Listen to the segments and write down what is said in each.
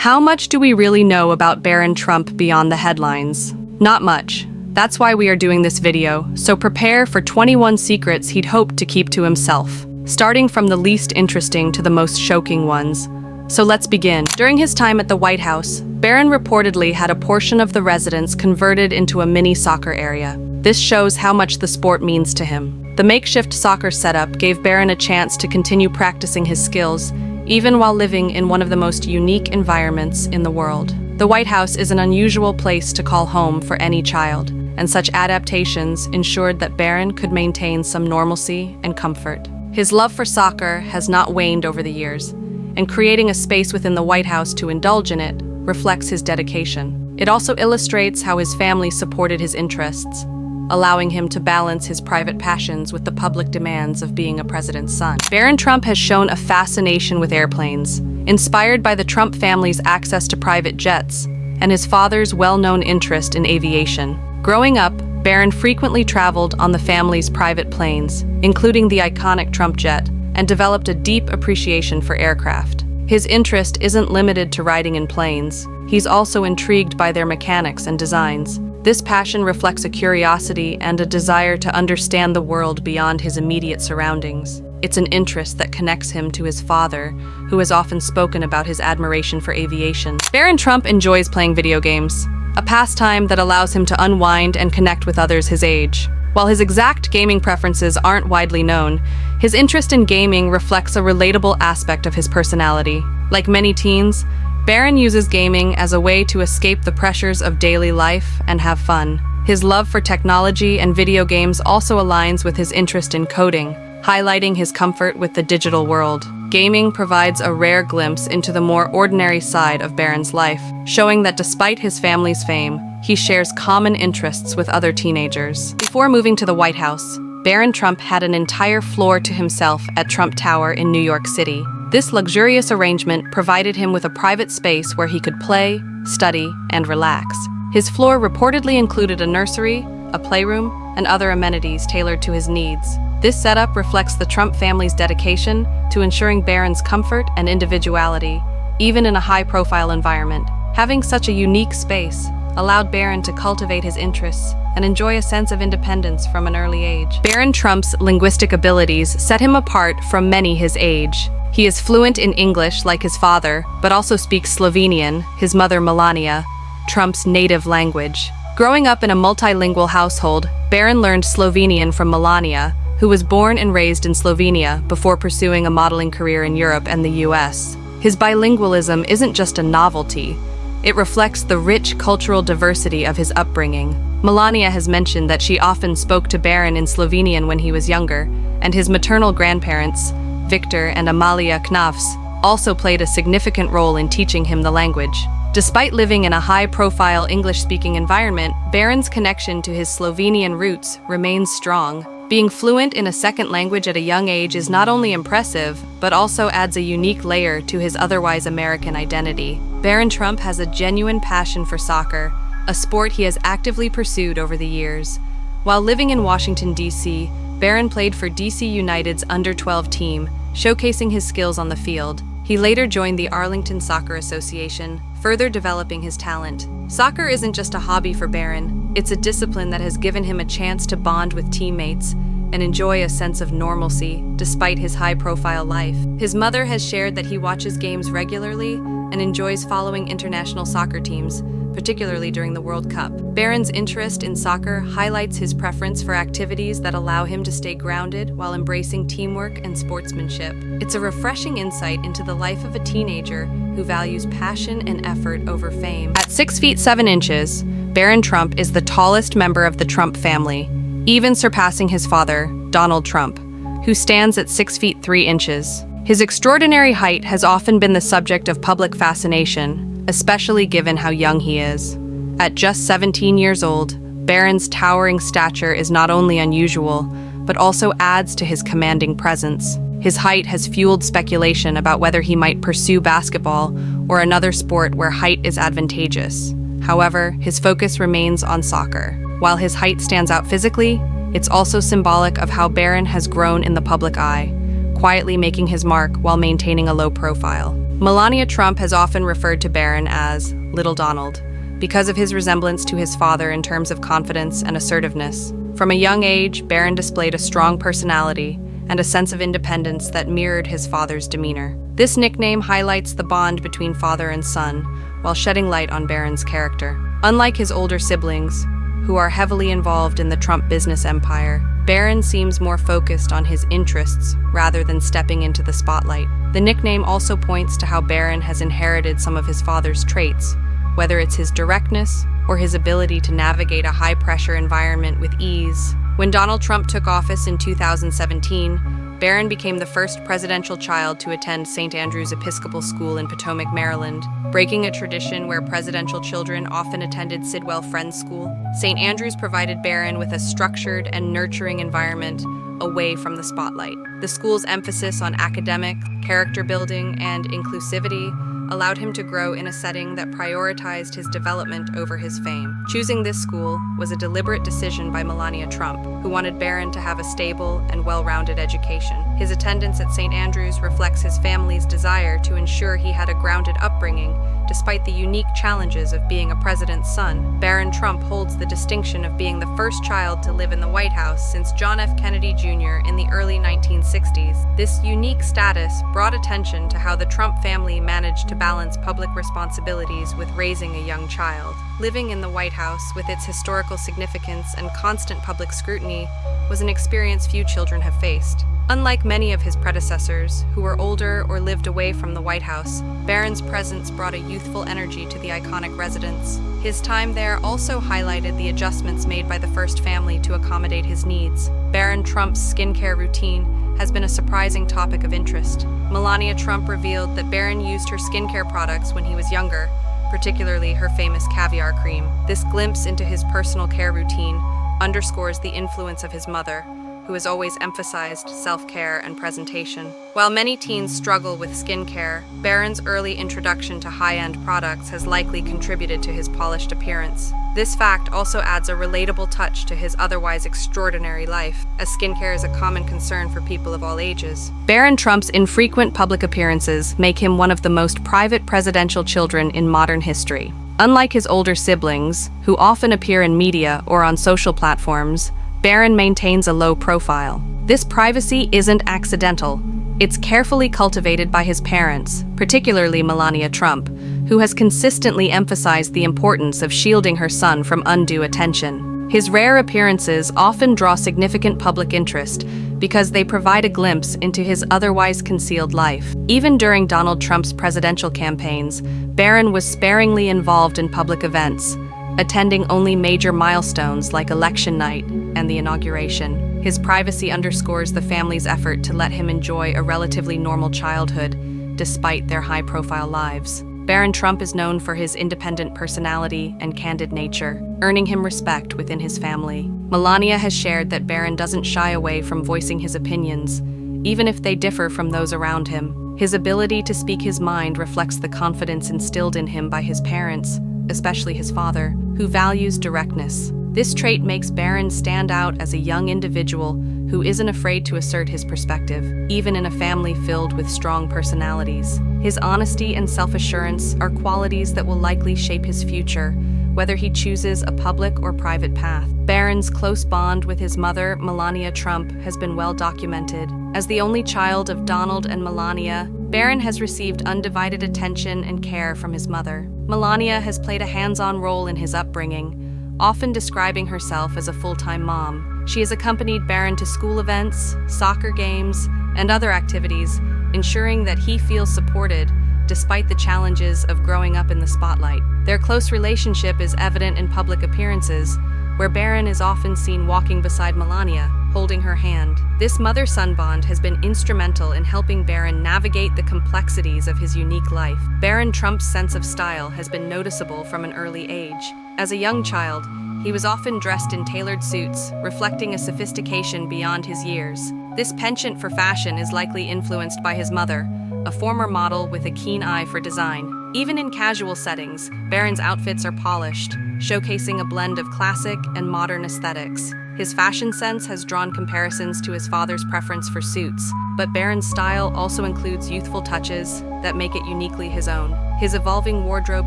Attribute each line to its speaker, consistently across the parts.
Speaker 1: How much do we really know about Barron Trump beyond the headlines? Not much. That's why we are doing this video, so prepare for 21 secrets he'd hoped to keep to himself, starting from the least interesting to the most shocking ones. So let's begin. During his time at the White House, Barron reportedly had a portion of the residence converted into a mini soccer area. This shows how much the sport means to him. The makeshift soccer setup gave Barron a chance to continue practicing his skills, even while living in one of the most unique environments in the world. The White House is an unusual place to call home for any child, and such adaptations ensured that Barron could maintain some normalcy and comfort. His love for soccer has not waned over the years, and creating a space within the White House to indulge in it reflects his dedication. It also illustrates how his family supported his interests, allowing him to balance his private passions with the public demands of being a president's son. Barron Trump has shown a fascination with airplanes, inspired by the Trump family's access to private jets and his father's well-known interest in aviation. Growing up, Barron frequently traveled on the family's private planes, including the iconic Trump jet, and developed a deep appreciation for aircraft. His interest isn't limited to riding in planes. He's also intrigued by their mechanics and designs. This passion reflects a curiosity and a desire to understand the world beyond his immediate surroundings. It's an interest that connects him to his father, who has often spoken about his admiration for aviation. Barron Trump enjoys playing video games, a pastime that allows him to unwind and connect with others his age. While his exact gaming preferences aren't widely known, his interest in gaming reflects a relatable aspect of his personality. Like many teens, Barron uses gaming as a way to escape the pressures of daily life and have fun. His love for technology and video games also aligns with his interest in coding, highlighting his comfort with the digital world. Gaming provides a rare glimpse into the more ordinary side of Barron's life, showing that despite his family's fame, he shares common interests with other teenagers. Before moving to the White House, Barron Trump had an entire floor to himself at Trump Tower in New York City. This luxurious arrangement provided him with a private space where he could play, study, and relax. His floor reportedly included a nursery, a playroom, and other amenities tailored to his needs. This setup reflects the Trump family's dedication to ensuring Barron's comfort and individuality, even in a high-profile environment. Having such a unique space allowed Barron to cultivate his interests and enjoy a sense of independence from an early age. Barron Trump's linguistic abilities set him apart from many his age. He is fluent in English like his father, but also speaks Slovenian, his mother Melania, Trump's native language. Growing up in a multilingual household, Barron learned Slovenian from Melania, who was born and raised in Slovenia before pursuing a modeling career in Europe and the US. His bilingualism isn't just a novelty. It reflects the rich cultural diversity of his upbringing. Melania has mentioned that she often spoke to Barron in Slovenian when he was younger, and his maternal grandparents, Victor and Amalia Knafs, also played a significant role in teaching him the language. Despite living in a high-profile English-speaking environment, Barron's connection to his Slovenian roots remains strong. Being fluent in a second language at a young age is not only impressive, but also adds a unique layer to his otherwise American identity. Barron Trump has a genuine passion for soccer, a sport he has actively pursued over the years. While living in Washington, D.C., Barron played for D.C. United's under-12 team, showcasing his skills on the field. He later joined the Arlington Soccer Association, further developing his talent. Soccer isn't just a hobby for Barron, it's a discipline that has given him a chance to bond with teammates and enjoy a sense of normalcy despite his high-profile life. His mother has shared that he watches games regularly and enjoys following international soccer teams, particularly during the World Cup. Barron's interest in soccer highlights his preference for activities that allow him to stay grounded while embracing teamwork and sportsmanship. It's a refreshing insight into the life of a teenager who values passion and effort over fame. At 6 feet 7 inches, Barron Trump is the tallest member of the Trump family, even surpassing his father, Donald Trump, who stands at 6 feet 3 inches. His extraordinary height has often been the subject of public fascination, especially given how young he is. At just 17 years old, Barron's towering stature is not only unusual, but also adds to his commanding presence. His height has fueled speculation about whether he might pursue basketball or another sport where height is advantageous. However, his focus remains on soccer. While his height stands out physically, it's also symbolic of how Barron has grown in the public eye, quietly making his mark while maintaining a low profile. Melania Trump has often referred to Barron as Little Donald because of his resemblance to his father in terms of confidence and assertiveness. From a young age, Barron displayed a strong personality and a sense of independence that mirrored his father's demeanor. This nickname highlights the bond between father and son, while shedding light on Barron's character. Unlike his older siblings, who are heavily involved in the Trump business empire, Barron seems more focused on his interests rather than stepping into the spotlight. The nickname also points to how Barron has inherited some of his father's traits, whether it's his directness or his ability to navigate a high-pressure environment with ease. When Donald Trump took office in 2017, Barron became the first presidential child to attend St. Andrew's Episcopal School in Potomac, Maryland, breaking a tradition where presidential children often attended Sidwell Friends School. St. Andrews provided Barron with a structured and nurturing environment away from the spotlight. The school's emphasis on academic, character building, and inclusivity allowed him to grow in a setting that prioritized his development over his fame. Choosing this school was a deliberate decision by Melania Trump, who wanted Barron to have a stable and well-rounded education. His attendance at St. Andrews reflects his family's desire to ensure he had a grounded upbringing despite the unique challenges of being a president's son. Barron Trump holds the distinction of being the first child to live in the White House since John F. Kennedy Jr. in the early 1960s. This unique status brought attention to how the Trump family managed to balance public responsibilities with raising a young child. Living in the White House, with its historical significance and constant public scrutiny, was an experience few children have faced. Unlike many of his predecessors, who were older or lived away from the White House, Barron's presence brought a youthful energy to the iconic residence. His time there also highlighted the adjustments made by the first family to accommodate his needs. Barron Trump's skincare routine has been a surprising topic of interest. Melania Trump revealed that Barron used her skincare products when he was younger, particularly her famous caviar cream. This glimpse into his personal care routine underscores the influence of his mother, who has always emphasized self-care and presentation. While many teens struggle with skincare, Barron's early introduction to high-end products has likely contributed to his polished appearance. This fact also adds a relatable touch to his otherwise extraordinary life, as skincare is a common concern for people of all ages. Barron Trump's infrequent public appearances make him one of the most private presidential children in modern history. Unlike his older siblings, who often appear in media or on social platforms, Barron maintains a low profile. This privacy isn't accidental. It's carefully cultivated by his parents, particularly Melania Trump, who has consistently emphasized the importance of shielding her son from undue attention. His rare appearances often draw significant public interest because they provide a glimpse into his otherwise concealed life. Even during Donald Trump's presidential campaigns, Barron was sparingly involved in public events, attending only major milestones like election night and the inauguration. His privacy underscores the family's effort to let him enjoy a relatively normal childhood, despite their high-profile lives. Barron Trump is known for his independent personality and candid nature, earning him respect within his family. Melania has shared that Barron doesn't shy away from voicing his opinions, even if they differ from those around him. His ability to speak his mind reflects the confidence instilled in him by his parents, especially his father, who values directness. This trait makes Barron stand out as a young individual who isn't afraid to assert his perspective, even in a family filled with strong personalities. His honesty and self-assurance are qualities that will likely shape his future, whether he chooses a public or private path. Barron's close bond with his mother, Melania Trump, has been well documented. As the only child of Donald and Melania, Barron has received undivided attention and care from his mother. Melania has played a hands-on role in his upbringing, often describing herself as a full-time mom. She has accompanied Barron to school events, soccer games, and other activities, ensuring that he feels supported despite the challenges of growing up in the spotlight. Their close relationship is evident in public appearances, where Barron is often seen walking beside Melania, holding her hand. This mother-son bond has been instrumental in helping Barron navigate the complexities of his unique life. Barron Trump's sense of style has been noticeable from an early age. As a young child, he was often dressed in tailored suits, reflecting a sophistication beyond his years. This penchant for fashion is likely influenced by his mother, a former model with a keen eye for design. Even in casual settings, Barron's outfits are polished, showcasing a blend of classic and modern aesthetics. His fashion sense has drawn comparisons to his father's preference for suits, but Barron's style also includes youthful touches that make it uniquely his own. His evolving wardrobe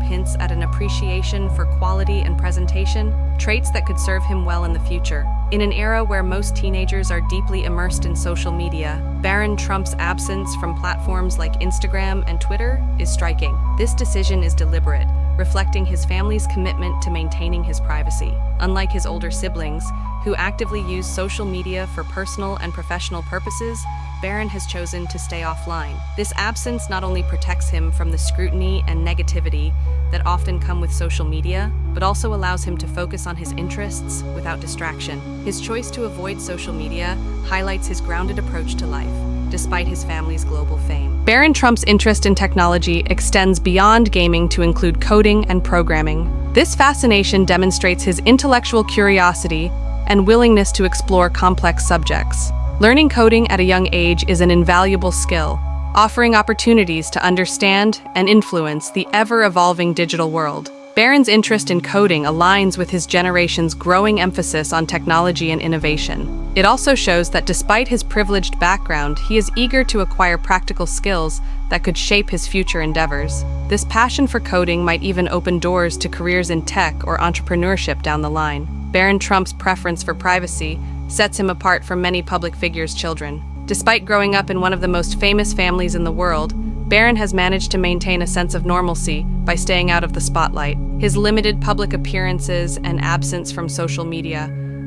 Speaker 1: hints at an appreciation for quality and presentation, traits that could serve him well in the future. In an era where most teenagers are deeply immersed in social media, Barron Trump's absence from platforms like Instagram and Twitter is striking. This decision is deliberate, reflecting his family's commitment to maintaining his privacy. Unlike his older siblings, who actively use social media for personal and professional purposes, Barron has chosen to stay offline. This absence not only protects him from the scrutiny and negativity that often come with social media, but also allows him to focus on his interests without distraction. His choice to avoid social media highlights his grounded approach to life, despite his family's global fame. Barron Trump's interest in technology extends beyond gaming to include coding and programming. This fascination demonstrates his intellectual curiosity and willingness to explore complex subjects. Learning coding at a young age is an invaluable skill, offering opportunities to understand and influence the ever-evolving digital world. Barron's interest in coding aligns with his generation's growing emphasis on technology and innovation. It also shows that despite his privileged background, he is eager to acquire practical skills that could shape his future endeavors. This passion for coding might even open doors to careers in tech or entrepreneurship down the line. Barron Trump's preference for privacy sets him apart from many public figures' children. Despite growing up in one of the most famous families in the world, Barron has managed to maintain a sense of normalcy by staying out of the spotlight. His limited public appearances and absence from social media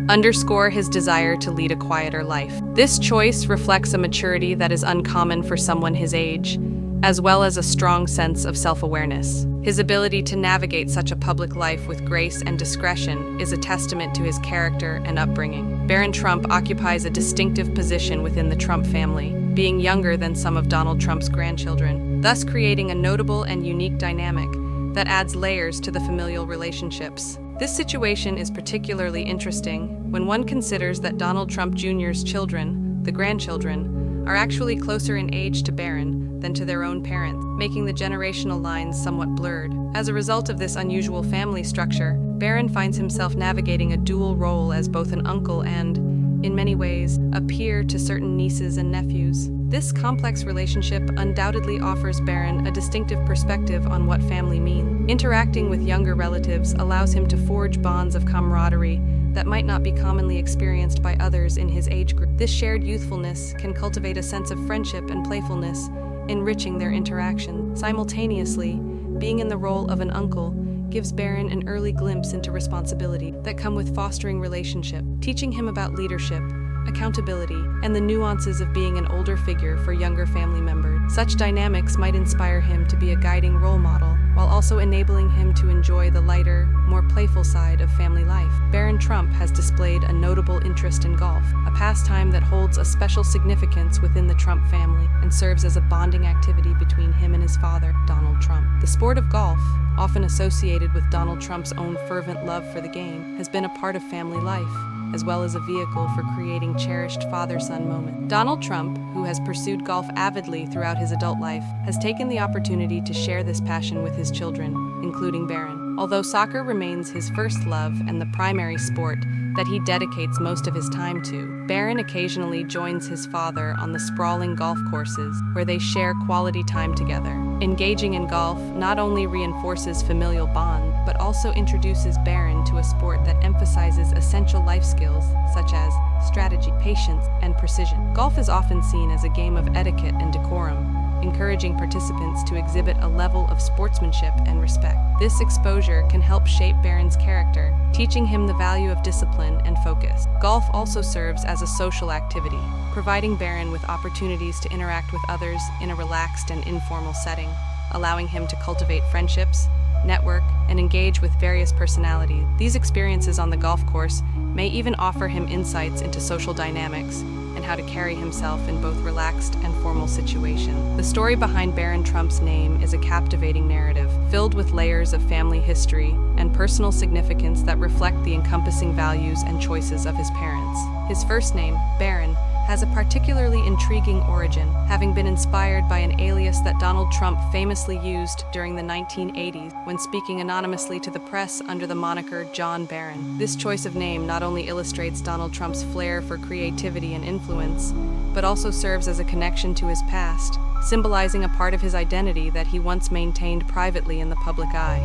Speaker 1: underscore his desire to lead a quieter life. This choice reflects a maturity that is uncommon for someone his age, as well as a strong sense of self-awareness. His ability to navigate such a public life with grace and discretion is a testament to his character and upbringing. Barron Trump occupies a distinctive position within the Trump family, being younger than some of Donald Trump's grandchildren, thus creating a notable and unique dynamic that adds layers to the familial relationships. This situation is particularly interesting when one considers that Donald Trump Jr.'s children, the grandchildren, are actually closer in age to Barron than to their own parents, making the generational lines somewhat blurred. As a result of this unusual family structure, Barron finds himself navigating a dual role as both an uncle and, in many ways, a peer to certain nieces and nephews. This complex relationship undoubtedly offers Barron a distinctive perspective on what family means. Interacting with younger relatives allows him to forge bonds of camaraderie that might not be commonly experienced by others in his age group. This shared youthfulness can cultivate a sense of friendship and playfulness, enriching their interaction. Simultaneously, being in the role of an uncle gives Barron an early glimpse into responsibility that come with fostering relationship, teaching him about leadership, accountability, and the nuances of being an older figure for younger family members. Such dynamics might inspire him to be a guiding role model, while also enabling him to enjoy the lighter, more playful side of family life. Barron Trump has displayed a notable interest in golf, a pastime that holds a special significance within the Trump family and serves as a bonding activity between him and his father, Donald Trump. The sport of golf, often associated with Donald Trump's own fervent love for the game, has been a part of family life, as well as a vehicle for creating cherished father-son moments. Donald Trump, who has pursued golf avidly throughout his adult life, has taken the opportunity to share this passion with his children, including Barron. Although soccer remains his first love and the primary sport that he dedicates most of his time to, Barron occasionally joins his father on the sprawling golf courses where they share quality time together. Engaging in golf not only reinforces familial bond, but also introduces Barron to a sport that emphasizes essential life skills such as strategy, patience, and precision. Golf is often seen as a game of etiquette and decorum, encouraging participants to exhibit a level of sportsmanship and respect. This exposure can help shape Barron's character, teaching him the value of discipline and focus. Golf also serves as a social activity, providing Barron with opportunities to interact with others in a relaxed and informal setting, allowing him to cultivate friendships, network, and engage with various personalities. These experiences on the golf course may even offer him insights into social dynamics and how to carry himself in both relaxed and formal situations. The story behind Barron Trump's name is a captivating narrative, filled with layers of family history and personal significance that reflect the encompassing values and choices of his parents. His first name, Barron, has a particularly intriguing origin, having been inspired by an alias that Donald Trump famously used during the 1980s when speaking anonymously to the press under the moniker John Barron. This choice of name not only illustrates Donald Trump's flair for creativity and influence, but also serves as a connection to his past, symbolizing a part of his identity that he once maintained privately in the public eye.